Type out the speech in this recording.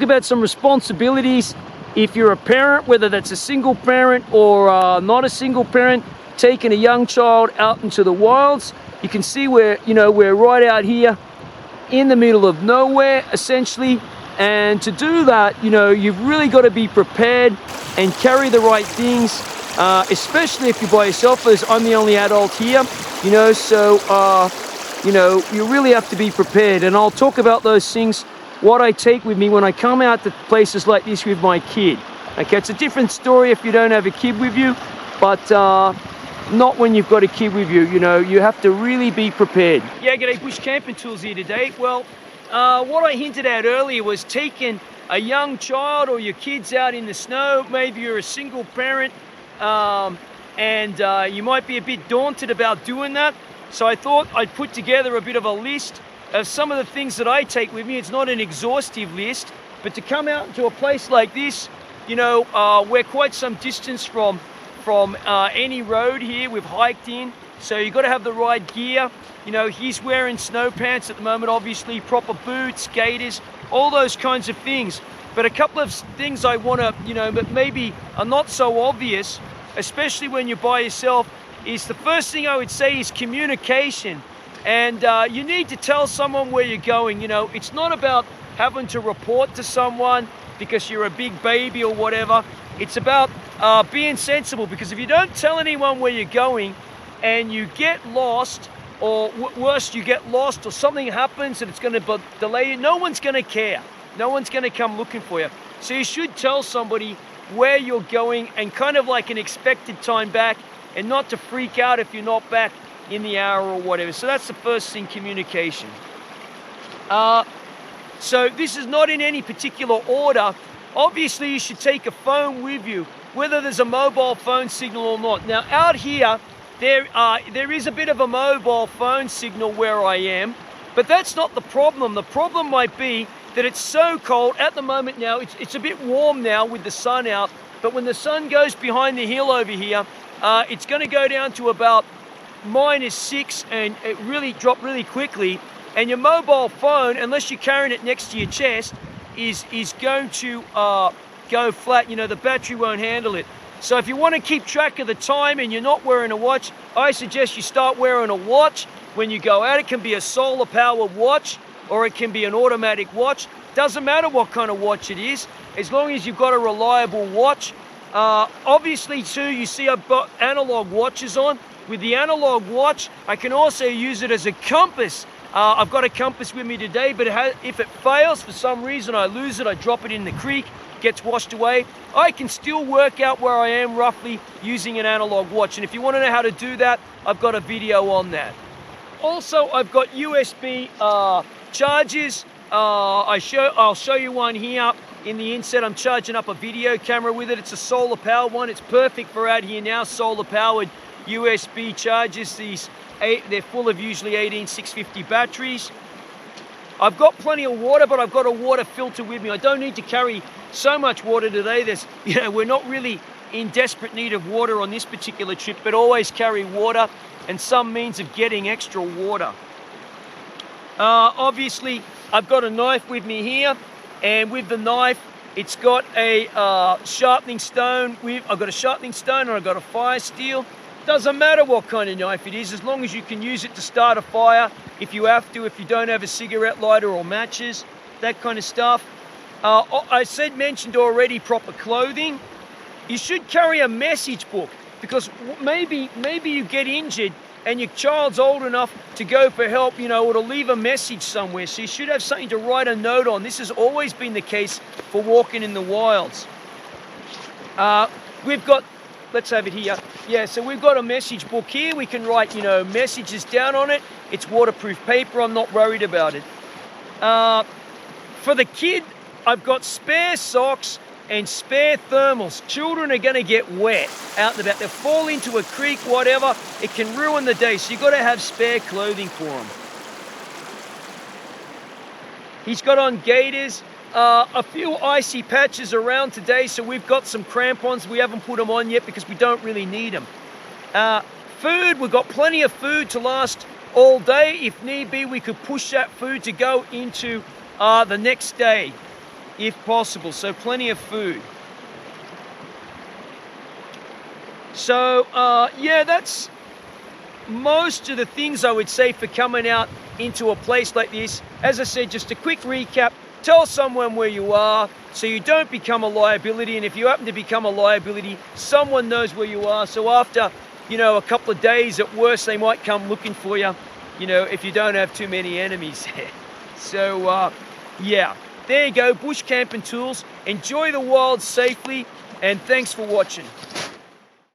about some responsibilities if you're a parent, whether that's a single parent or not a single parent, taking a young child out into the wilds. You can see we're right out here in the middle of nowhere, essentially. And to do that, you've really got to be prepared and carry the right things, especially if you're by yourself, as I'm the only adult here, so, you really have to be prepared. And I'll talk about those things, what I take with me when I come out to places like this with my kid. Okay, it's a different story if you don't have a kid with you, but not when you've got a kid with you. You have to really be prepared. Yeah, g'day, Bush Camping Tools here today. Well, what I hinted at earlier was taking a young child or your kids out in the snow. Maybe you're a single parent and you might be a bit daunted about doing that. So I thought I'd put together a bit of a list of some of the things that I take with me. It's not an exhaustive list, but to come out to a place like this, we're quite some distance from any road here. We've hiked in, so you've got to have the right gear. He's wearing snow pants at the moment, obviously, proper boots, gaiters, all those kinds of things. But a couple of things I want to, but maybe are not so obvious, especially when you're by yourself, is the first thing I would say is communication. And you need to tell someone where you're going. It's not about having to report to someone because you're a big baby or whatever. It's about being sensible, because if you don't tell anyone where you're going and you get lost, or worse, you get lost or something happens and it's going to delay you, no one's going to care. No one's going to come looking for you. So you should tell somebody where you're going and kind of like an expected time back, and not to freak out if you're not back in the hour or whatever. So that's the first thing, communication. So this is not in any particular order. Obviously, you should take a phone with you, whether there's a mobile phone signal or not. Now, out here, there is a bit of a mobile phone signal where I am, but that's not the problem. The problem might be that it's so cold at the moment now. It's a bit warm now with the sun out, but when the sun goes behind the hill over here, it's going to go down to about -6, and it really drop really quickly. And your mobile phone, unless you're carrying it next to your chest, is going to go flat. The battery won't handle it. So if you want to keep track of the time and you're not wearing a watch, I suggest you start wearing a watch when you go out. It can be a solar powered watch or it can be an automatic watch. Doesn't matter what kind of watch it is, as long as you've got a reliable watch. Obviously too, you see I've got analog watches on. With the analog watch, I can also use it as a compass. I've got a compass with me today, but if it fails for some reason, I lose it, I drop it in the creek, gets washed away, I can still work out where I am roughly using an analog watch. And if you want to know how to do that, I've got a video on that. Also, I've got USB chargers. I'll show you one here in the inset. I'm charging up a video camera with it. It's a solar powered one. It's perfect for out here now, solar powered USB chargers. They're full of usually 18650 batteries. I've got plenty of water, but I've got a water filter with me. I don't need to carry so much water today. We're not really in desperate need of water on this particular trip, but always carry water and some means of getting extra water. Obviously, I've got a knife with me here, and with the knife, it's got a sharpening stone. I've got a sharpening stone and I've got a fire steel. Doesn't matter what kind of knife it is, as long as you can use it to start a fire if you have to, if you don't have a cigarette lighter or matches, that kind of stuff. I mentioned already proper clothing. You should carry a message book, because maybe you get injured and your child's old enough to go for help, or to leave a message somewhere. So you should have something to write a note on. This has always been the case for walking in the wilds. We've got, let's have it here. Yeah, so we've got a message book here. We can write, messages down on it. It's waterproof paper. I'm not worried about it. For the kid, I've got spare socks and spare thermals. Children are going to get wet out and about. They'll fall into a creek, whatever. It can ruin the day, so you've got to have spare clothing for them. He's got on gaiters. A few icy patches around today, so we've got some crampons. We haven't put them on yet because we don't really need them. Food, we've got plenty of food to last all day. If need be, we could push that food to go into the next day. if possible. So plenty of food. So yeah, that's most of the things I would say for coming out into a place like this. As I said, just a quick recap. Tell someone where you are so you don't become a liability. And if you happen to become a liability, someone knows where you are. So after, you know, a couple of days at worst, they might come looking for you, you know, if you don't have too many enemies. So yeah, there you go. Bush camping tools. Enjoy the wild safely. And thanks for watching.